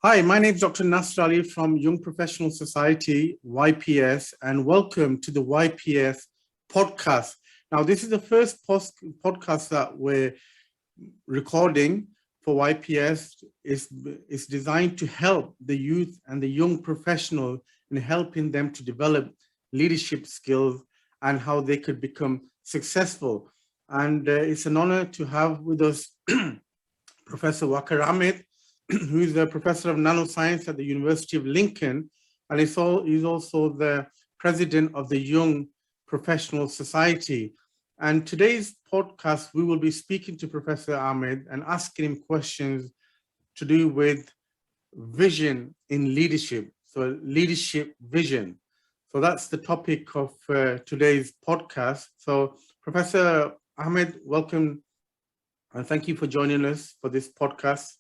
Hi, my name is Dr. Nasr Ali from Young Professional Society, YPS, and welcome to the YPS podcast. Now, this is the first podcast that we're recording for YPS. It's designed to help the youth and the young professional in helping them to develop leadership skills and how they could become successful. And it's an honor to have with us Professor Waqar Ahmed, who is a professor of nanoscience at the University of Lincoln, and he's also the president of the Young Professional Society. And today's podcast, we will be speaking to Professor Ahmed and asking him questions to do with vision in leadership. So leadership vision. So that's the topic of today's podcast. So Professor Ahmed, welcome and thank you for joining us for this podcast.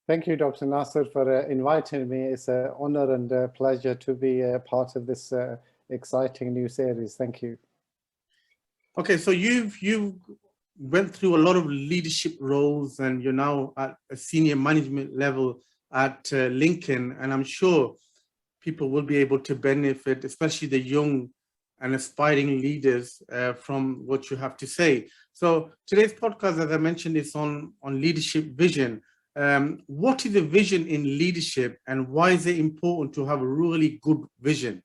Thank you, Dr. Nasser, for inviting me. It's an honor and a pleasure to be a part of this exciting new series. Thank you. Okay, so you went through a lot of leadership roles and you're now at a senior management level at Lincoln, and I'm sure people will be able to benefit, especially the young and aspiring leaders from what you have to say. So today's podcast, as I mentioned, is on leadership vision. What is a vision in leadership and why is it important to have a really good vision?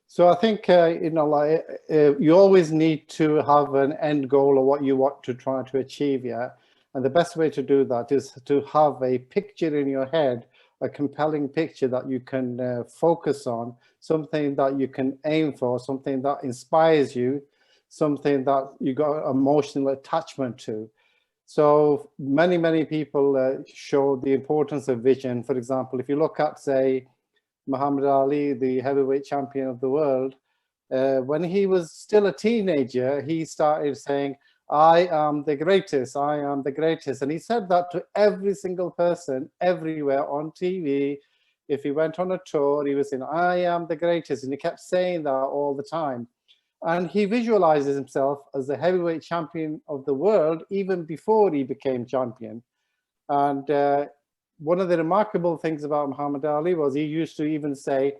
So I think, you always need to have an end goal of what you want to try to achieve, yeah? And the best way to do that is to have a picture in your head, a compelling picture that you can focus on, something that you can aim for, something that inspires you, something that you got emotional attachment to. So many people show the importance of vision. For example, if you look at, say, Muhammad Ali, the heavyweight champion of the world, when he was still a teenager, he started saying, I am the greatest, I am the greatest. And he said that to every single person, everywhere on TV. If he went on a tour, he was saying, I am the greatest. And he kept saying that all the time. And he visualizes himself as the heavyweight champion of the world even before he became champion. And one of the remarkable things about Muhammad Ali was he used to even say,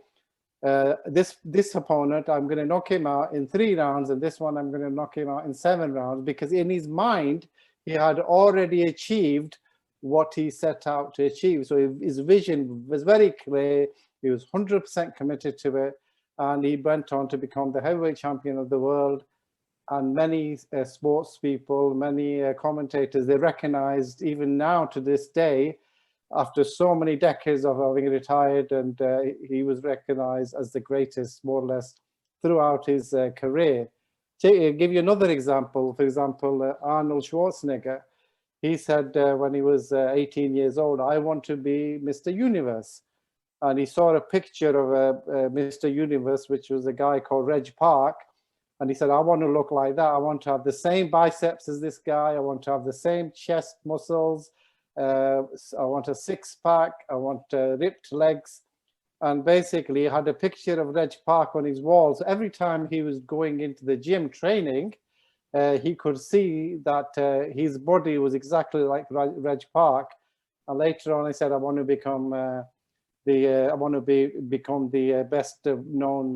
this opponent, I'm going to knock him out in 3 rounds, and this one I'm going to knock him out in 7 rounds, because in his mind, he had already achieved what he set out to achieve. So his vision was very clear. He was 100% committed to it. And he went on to become the heavyweight champion of the world. And many sports people, many commentators, they recognized even now to this day, after so many decades of having retired, and he was recognized as the greatest, more or less, throughout his career. To give you another example, for example, Arnold Schwarzenegger, he said when he was 18 years old, I want to be Mr. Universe. And he saw a picture of Mr. Universe, which was a guy called Reg Park. And he said, I want to look like that. I want to have the same biceps as this guy. I want to have the same chest muscles. I want a 6-pack. I want ripped legs. And basically, he had a picture of Reg Park on his wall. So every time he was going into the gym training, he could see that his body was exactly like Reg Park. And later on, he said, I want to become... become the best known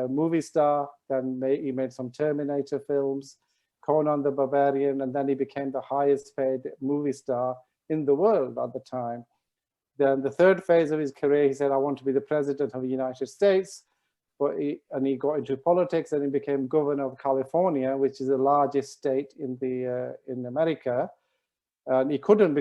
movie star. Then he made some Terminator films, Conan the Barbarian, and then he became the highest paid movie star in the world at the time. Then the third phase of his career, he said, I want to be the president of the United States. And he got into politics and he became governor of California, which is the largest state in America. And he couldn't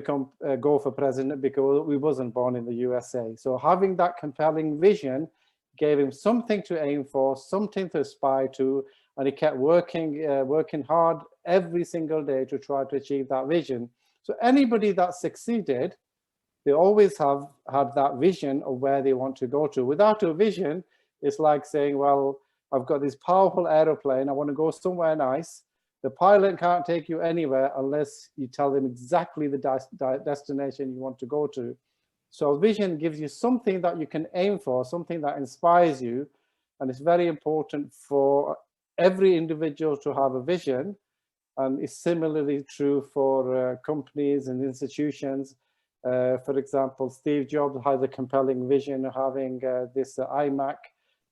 go for president because he wasn't born in the USA. So having that compelling vision gave him something to aim for, something to aspire to, and he kept working hard every single day to try to achieve that vision. So anybody that succeeded, they always have had that vision of where they want to go to. Without a vision, it's like saying, well, I've got this powerful aeroplane, I want to go somewhere nice. The pilot can't take you anywhere unless you tell them exactly the destination you want to go to. So vision gives you something that you can aim for, something that inspires you. And it's very important for every individual to have a vision. And it's similarly true for companies and institutions. For example, Steve Jobs had a compelling vision of having this iMac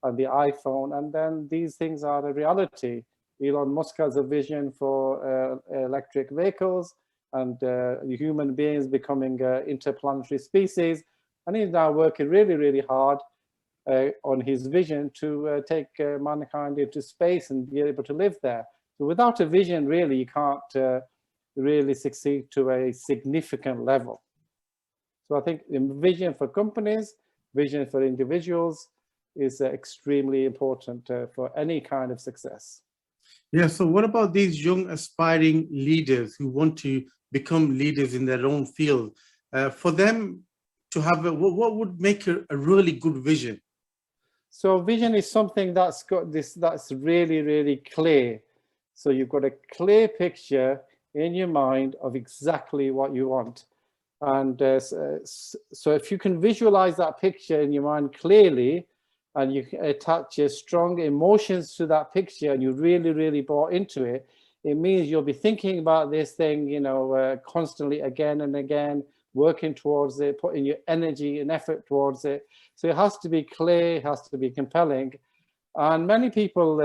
and the iPhone, and then these things are a reality. Elon Musk has a vision for electric vehicles and human beings becoming interplanetary species, and he's now working really, really hard on his vision to take mankind into space and be able to live there. So without a vision, really, you can't really succeed to a significant level. So I think the vision for companies, vision for individuals is extremely important for any kind of success. Yeah, so what about these young aspiring leaders who want to become leaders in their own field? For them to have, what would make a really good vision? So vision is something that's got this, that's really, really clear. So you've got a clear picture in your mind of exactly what you want. And so if you can visualize that picture in your mind clearly, and you attach strong emotions to that picture, and you really, really bought into it, it means you'll be thinking about this thing, you know, constantly again and again, working towards it, putting your energy and effort towards it. So it has to be clear, it has to be compelling. And many people,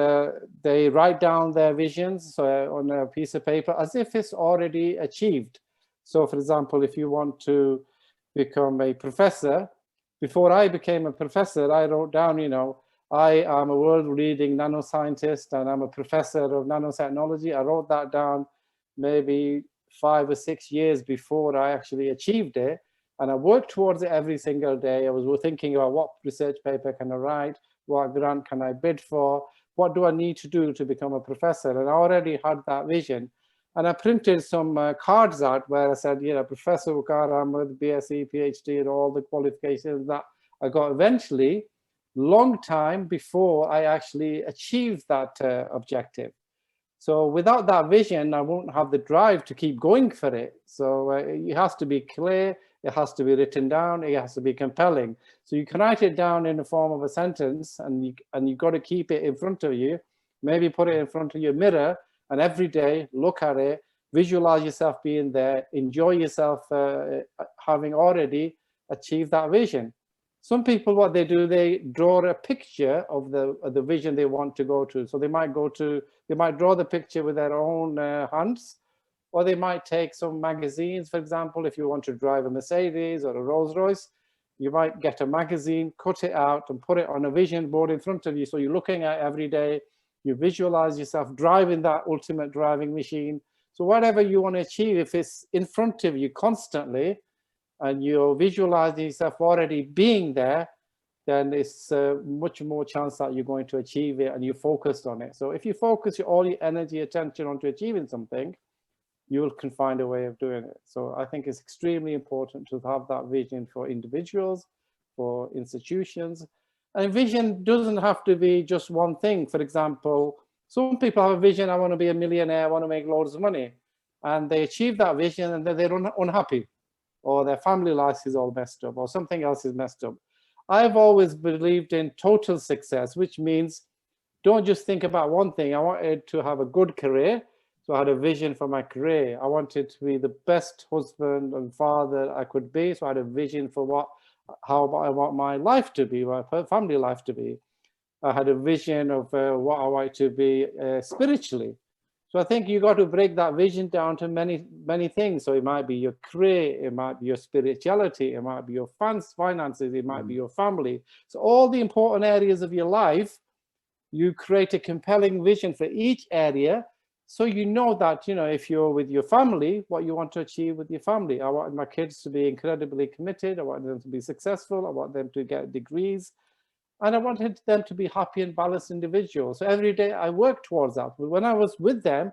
they write down their visions on a piece of paper as if it's already achieved. So for example, if you want to become a professor, before I became a professor, I wrote down, you know, I am a world-leading nanoscientist and I'm a professor of nanotechnology. I wrote that down maybe 5 or 6 years before I actually achieved it. And I worked towards it every single day. I was thinking about what research paper can I write, what grant can I bid for, what do I need to do to become a professor? And I already had that vision. And I printed some cards out where I said, you know, Professor Waqar Ahmed, BSc, PhD, and all the qualifications that I got eventually, long time before I actually achieved that objective. So without that vision, I won't have the drive to keep going for it. So it has to be clear, it has to be written down, it has to be compelling. So you can write it down in the form of a sentence, and you've got to keep it in front of you. Maybe put it in front of your mirror, and every day look at it, visualize yourself being there, enjoy yourself having already achieved that vision. Some people, what they do, they draw a picture of the vision they want to go to. So they might draw the picture with their own hands, or they might take some magazines. For example, if you want to drive a Mercedes or a Rolls Royce, you might get a magazine, cut it out and put it on a vision board in front of you. So you're looking at it every day, you visualize yourself driving that ultimate driving machine. So whatever you want to achieve, if it's in front of you constantly, and you're visualizing yourself already being there, then it's much more chance that you're going to achieve it, and you're focused on it. So if you focus all your energy, attention onto achieving something, you can find a way of doing it. So I think it's extremely important to have that vision for individuals, for institutions. And vision doesn't have to be just one thing. For example, some people have a vision, I want to be a millionaire, I want to make loads of money. And they achieve that vision and then they're unhappy, or their family life is all messed up, or something else is messed up. I've always believed in total success, which means don't just think about one thing. I wanted to have a good career, so I had a vision for my career. I wanted to be the best husband and father I could be, so I had a vision for how I want my life to be, my family life to be. I had a vision of what I want to be spiritually. So I think you got to break that vision down to many, many things. So it might be your career, it might be your spirituality, it might be your finances, it might be your family. So all the important areas of your life, you create a compelling vision for each area. So you know that, you know, if you're with your family, what you want to achieve with your family. I want my kids to be incredibly committed. I want them to be successful. I want them to get degrees. And I wanted them to be happy and balanced individuals. So every day I work towards that. But when I was with them,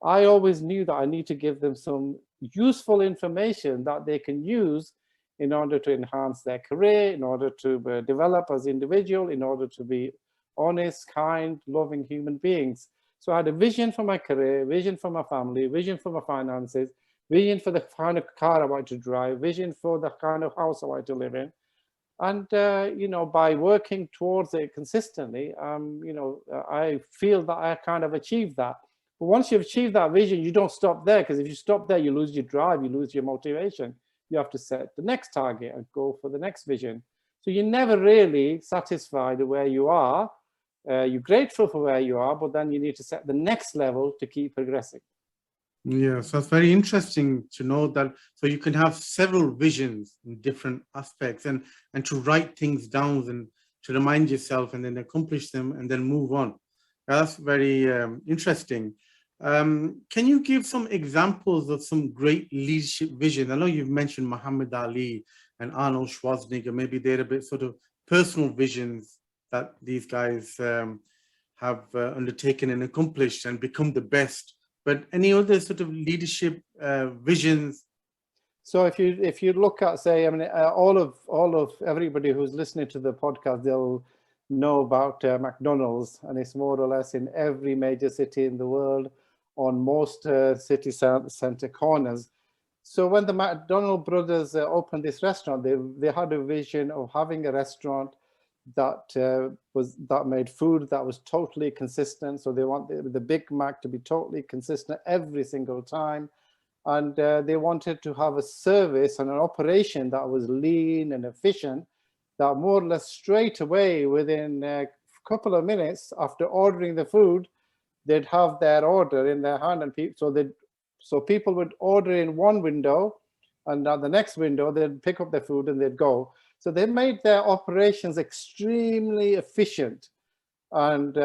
I always knew that I need to give them some useful information that they can use in order to enhance their career, in order to develop as individual, in order to be honest, kind, loving human beings. So I had a vision for my career, vision for my family, vision for my finances, vision for the kind of car I want to drive, vision for the kind of house I want to live in. And, you know, by working towards it consistently, you know, I feel that I kind of achieved that. But once you've achieved that vision, you don't stop there, because if you stop there, you lose your drive, you lose your motivation. you have to set the next target and go for the next vision. So you're never really satisfied where you are. You're grateful for where you are, but then you need to set the next level to keep progressing. Yeah, so it's very interesting to know that, so you can have several visions in different aspects, and to write things down and to remind yourself and then accomplish them and then move on. That's very interesting. Can you give some examples of some great leadership vision? I know you've mentioned Muhammad Ali and Arnold Schwarzenegger. Maybe they're a bit sort of personal visions that these guys have undertaken and accomplished and become the best. But any other sort of leadership visions? So if you look at, say, I mean, all of everybody who's listening to the podcast, they'll know about McDonald's, and it's more or less in every major city in the world, on most city center corners. So when the McDonald brothers opened this restaurant, they had a vision of having a restaurant that made food that was totally consistent. So they want the Big Mac to be totally consistent every single time. And they wanted to have a service and an operation that was lean and efficient, that more or less straight away, within a couple of minutes after ordering the food, they'd have their order in their hand, and so people would order in one window, and at the next window they'd pick up their food and they'd go. So they made their operations extremely efficient, and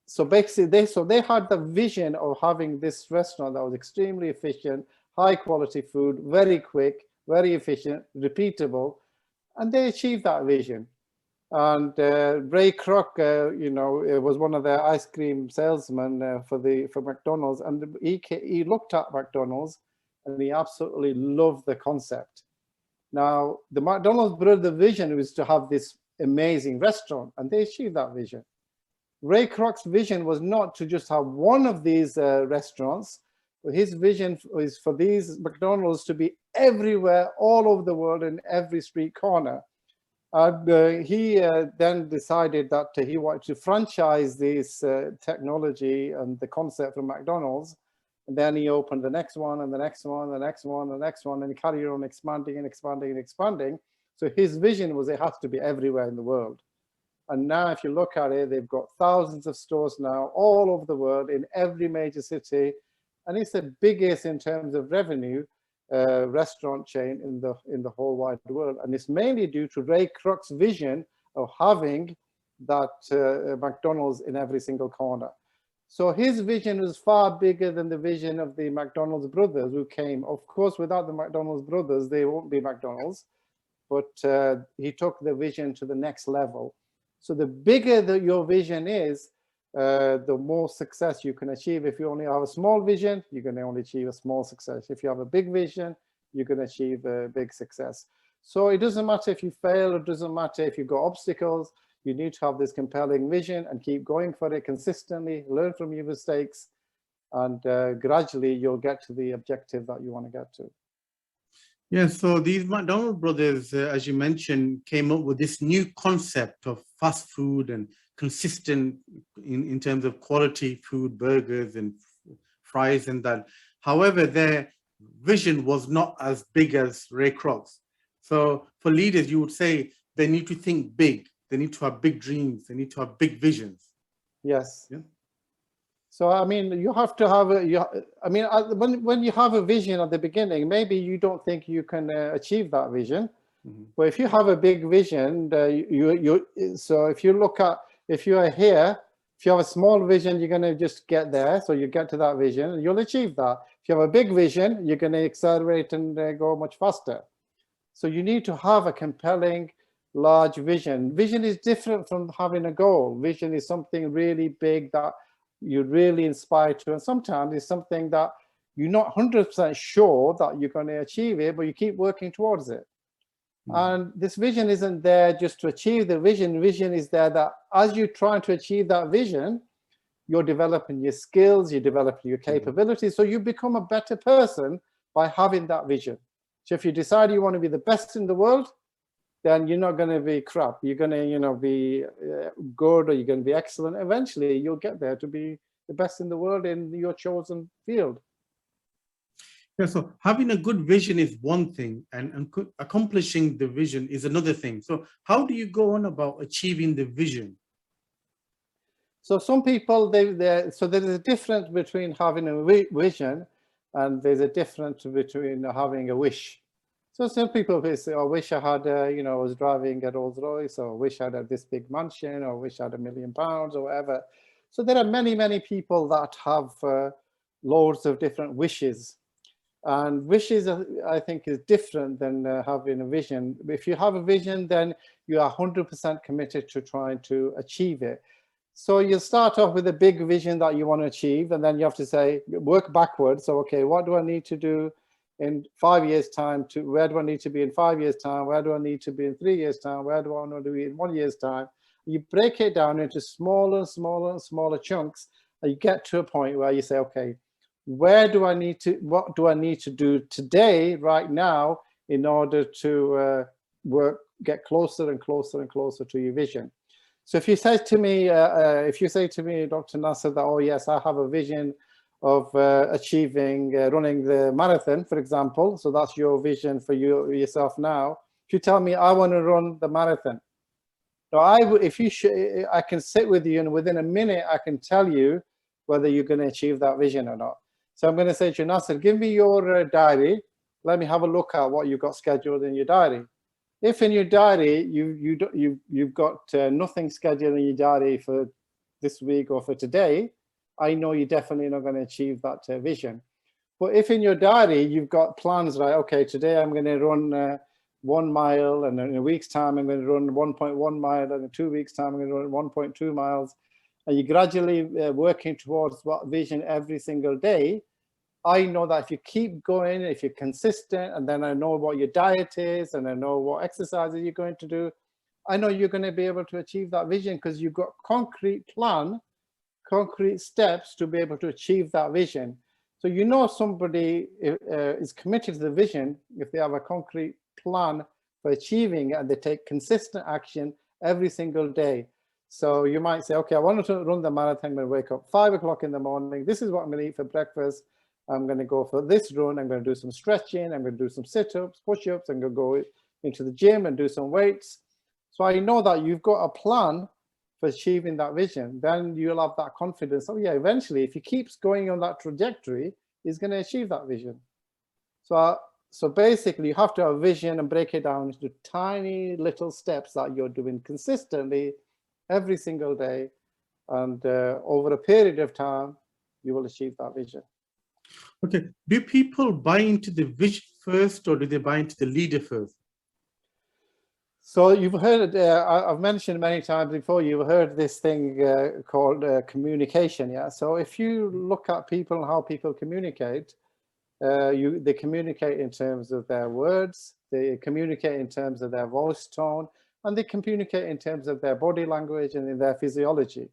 so basically they had the vision of having this restaurant that was extremely efficient, high quality food, very quick, very efficient, repeatable, and they achieved that vision. And Ray Kroc, was one of their ice cream salesmen for McDonald's, and he looked at McDonald's and he absolutely loved the concept. Now, the McDonald's brother vision was to have this amazing restaurant, and they achieved that vision. Ray Kroc's vision was not to just have one of these restaurants, but his vision is for these McDonald's to be everywhere, all over the world, in every street corner. And he then decided that he wanted to franchise this technology and the concept from McDonald's. And then he opened the next one and the next one, the next one, the next one, and he carried on expanding and expanding and expanding. So his vision was it has to be everywhere in the world. And now if you look at it, they've got thousands of stores now all over the world in every major city. And it's the biggest in terms of revenue restaurant chain in the whole wide world. And it's mainly due to Ray Kroc's vision of having that McDonald's in every single corner. So his vision was far bigger than the vision of the McDonald's brothers who came. Of course, without the McDonald's brothers, they won't be McDonald's. But he took the vision to the next level. So the bigger that your vision is, the more success you can achieve. If you only have a small vision, you're going to only achieve a small success. If you have a big vision, you're going to achieve a big success. So it doesn't matter if you fail, it doesn't matter if you've got obstacles. You need to have this compelling vision and keep going for it consistently, learn from your mistakes, and gradually you'll get to the objective that you want to get to. Yeah, so these McDonald brothers, as you mentioned, came up with this new concept of fast food and consistent in terms of quality food, burgers and fries and that. However, their vision was not as big as Ray Kroc's. So for leaders, you would say they need to think big. They need to have big dreams. They need to have big visions. Yes. Yeah. So, I mean, you have to have when you have a vision at the beginning, maybe you don't think you can achieve that vision. Mm-hmm. But if you have a big vision, so if you are here, if you have a small vision, you're going to just get there. So you get to that vision, you'll achieve that. If you have a big vision, you're going to accelerate and go much faster. So you need to have a compelling, large vision. Vision is different from having a goal. Vision is something really big that you're really inspired to, and sometimes it's something that you're not 100% sure that you're going to achieve it, but you keep working towards it. And this vision isn't there just to achieve the vision. Vision is there that as you're trying to achieve that vision, you're developing your skills, you're developing your capabilities, so you become a better person by having that vision. So if you decide you want to be the best in the world, then you're not going to be crap. You're going to, be good, or you're going to be excellent. Eventually, you'll get there to be the best in the world in your chosen field. Yeah, so having a good vision is one thing, and accomplishing the vision is another thing. So how do you go on about achieving the vision? So some people, so there is a difference between having a vision and there's a difference between having a wish. So some people will say, I wish I had, you know, I was driving a Rolls Royce, or I wish I had this big mansion, or I wish I had £1 million or whatever. So there are many, many people that have loads of different wishes. And wishes, I think, is different than having a vision. If you have a vision, then you are 100% committed to trying to achieve it. So you start off with a big vision that you want to achieve, and then you have to say, work backwards. So, okay, what do I need to do in 5 years' time? Where do I need to be in 5 years' time? Where do I need to be in 3 years' time? Where do I want to be in 1 year's time? You break it down into smaller and smaller and smaller chunks, and you get to a point where you say, okay, where do I need to, what do I need to do today, right now, in order to get closer and closer and closer to your vision? So if you say to me, Dr. Nasser, that, oh yes, I have a vision of achieving running the marathon, for example, so that's your vision for yourself now. If you tell me I want to run the marathon, so I can sit with you, and within a minute I can tell you whether you're going to achieve that vision or not. So I'm going to say to you, Nasser, give me your diary. Let me have a look at what you've got scheduled in your diary. If in your diary you've got nothing scheduled in your diary for this week or for today, I know you're definitely not going to achieve that vision. But if in your diary you've got plans, right? Okay, today I'm going to run 1 mile, and in a week's time I'm going to run 1.1 mile, and in 2 weeks' time I'm going to run 1.2 miles, and you're gradually working towards that vision every single day, I know that if you keep going, if you're consistent, and then I know what your diet is, and I know what exercises you're going to do, I know you're going to be able to achieve that vision, because you've got concrete plan, concrete steps to be able to achieve that vision. So you know somebody is committed to the vision if they have a concrete plan for achieving it, and they take consistent action every single day. So you might say, okay, I want to run the marathon. I'm going to wake up 5 o'clock in the morning. This is what I'm going to eat for breakfast. I'm going to go for this run. I'm going to do some stretching. I'm going to do some sit-ups, push-ups. I'm going to go into the gym and do some weights. So I know that you've got a plan for achieving that vision. Then you'll have that confidence. Oh yeah, eventually, if he keeps going on that trajectory, he's going to achieve that vision. So basically, you have to have a vision and break it down into tiny little steps that you're doing consistently every single day. And over a period of time, you will achieve that vision. Okay, do people buy into the vision first, or do they buy into the leader first? So you've heard, I've mentioned many times before, you've heard this thing called communication, yeah? So if you look at people and how people communicate, they communicate in terms of their words, they communicate in terms of their voice tone, and they communicate in terms of their body language and in their physiology.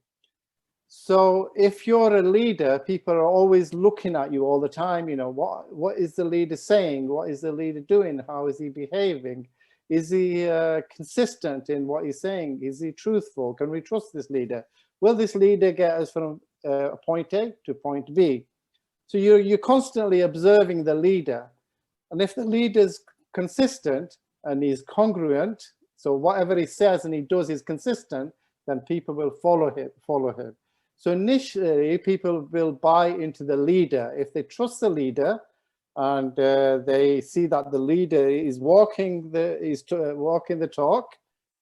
So if you're a leader, people are always looking at you all the time. You know, what is the leader saying? What is the leader doing? How is he behaving? Is he consistent in what he's saying? Is he truthful? Can we trust this leader? Will this leader get us from point A to point B? So you're constantly observing the leader. And if the leader's consistent and he's congruent, so whatever he says and he does is consistent, then people will follow him. So initially, people will buy into the leader. If they trust the leader and they see that the leader is walking the talk,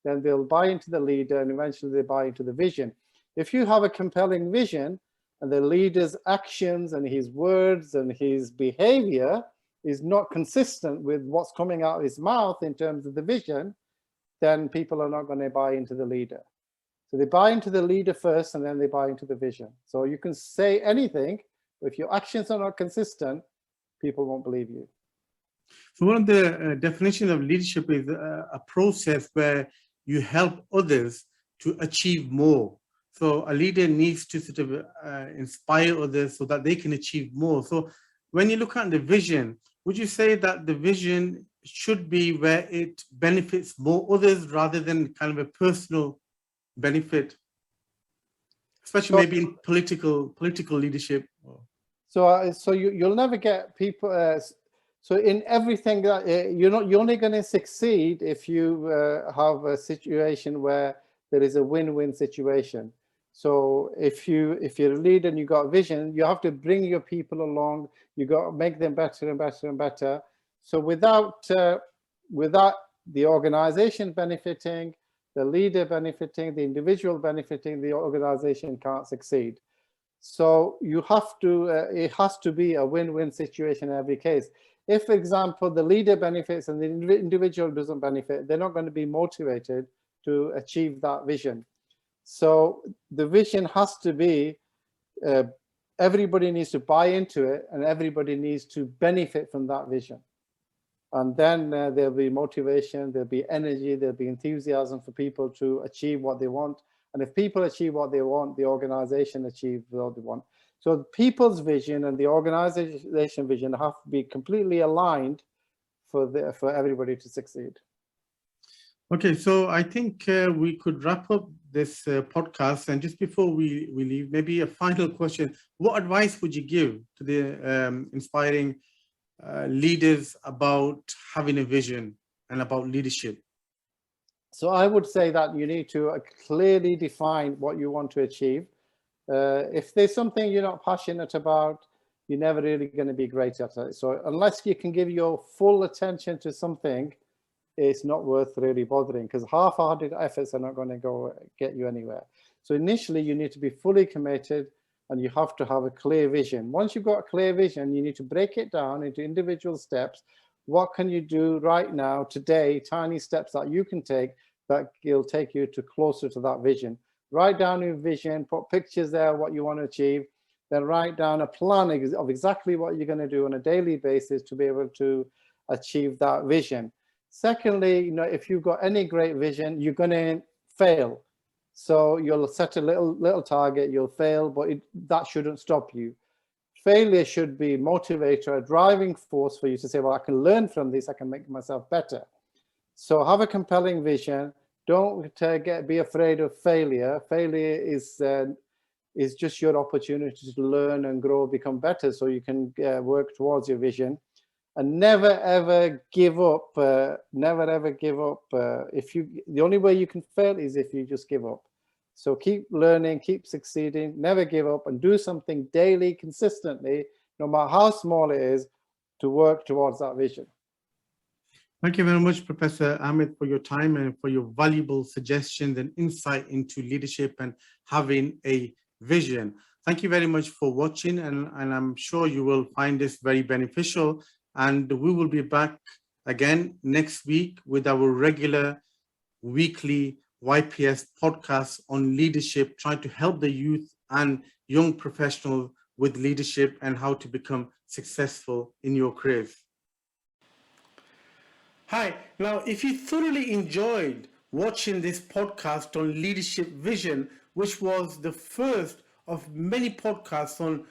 then they'll buy into the leader, and eventually they buy into the vision. If you have a compelling vision and the leader's actions and his words and his behavior is not consistent with what's coming out of his mouth in terms of the vision, then people are not going to buy into the leader. So they buy into the leader first, and then they buy into the vision. So you can say anything, but if your actions are not consistent, people won't believe you. So one of the definitions of leadership is a process where you help others to achieve more. So a leader needs to sort of inspire others so that they can achieve more. So when you look at the vision, would you say that the vision should be where it benefits more others rather than kind of a personal benefit, especially maybe in political leadership? So you'll never get people. So in everything that you're only going to succeed if you have a situation where there is a win-win situation. So if you're a leader and you got a vision, you have to bring your people along. You got to make them better and better and better. So without the organization benefiting, the leader benefiting, the individual benefiting, the organization can't succeed. So you have to, it has to be a win-win situation in every case. If, for example, the leader benefits and the individual doesn't benefit, they're not going to be motivated to achieve that vision. So the vision has to be, everybody needs to buy into it and everybody needs to benefit from that vision. And then there'll be motivation, there'll be energy, there'll be enthusiasm for people to achieve what they want. And if people achieve what they want, the organization achieves what they want. So people's vision and the organization vision have to be completely aligned for everybody to succeed. Okay, so I think we could wrap up this podcast. And just before we leave, maybe a final question. What advice would you give to the inspiring leaders about having a vision and about leadership? So I would say that you need to clearly define what you want to achieve. If there's something you're not passionate about, you're never really going to be great at it. So unless you can give your full attention to something, it's not worth really bothering, because half-hearted efforts are not going to go get you anywhere. So initially you need to be fully committed and you have to have a clear vision. Once you've got a clear vision, you need to break it down into individual steps. What can you do right now, today, tiny steps that you can take that will take you to closer to that vision. Write down your vision, put pictures there, what you want to achieve, then write down a plan of exactly what you're going to do on a daily basis to be able to achieve that vision. Secondly, you know, if you've got any great vision, you're going to fail. So you'll set a little target, you'll fail, but that shouldn't stop you. Failure should be motivator, a driving force for you to say, well, I can learn from this, I can make myself better. So have a compelling vision. Don't be afraid of failure. Failure is just your opportunity to learn and grow, become better, so you can work towards your vision. And never ever give up. Never ever give up. The only way you can fail is if you just give up. So keep learning, keep succeeding, never give up, and do something daily, consistently, no matter how small it is, to work towards that vision. Thank you very much, Professor Ahmed, for your time and for your valuable suggestions and insight into leadership and having a vision. Thank you very much for watching, and I'm sure you will find this very beneficial. And we will be back again next week with our regular weekly YPS podcast on leadership, trying to help the youth and young professionals with leadership and how to become successful in your careers. Hi, now if you thoroughly enjoyed watching this podcast on leadership vision, which was the first of many podcasts on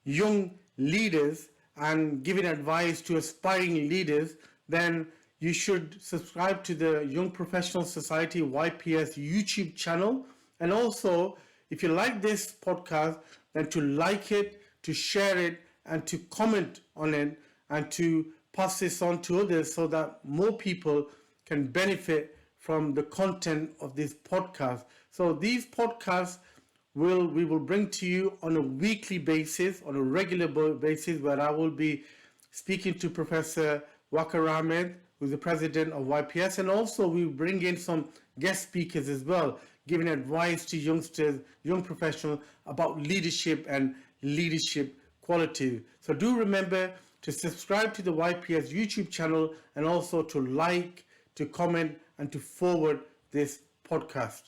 young leaders and giving advice to aspiring leaders, then you should subscribe to the Young Professional Society YPS YouTube channel. And also, if you like this podcast, then to like it, to share it, and to comment on it, and to pass this on to others so that more people can benefit from the content of this podcast. So these podcasts we will bring to you on a weekly basis, on a regular basis, where I will be speaking to Professor Waqar Ahmed, who's the president of YPS, and also we bring in some guest speakers as well, giving advice to youngsters, young professionals about leadership and leadership quality. So do remember to subscribe to the YPS YouTube channel, and also to like, to comment, and to forward this podcast.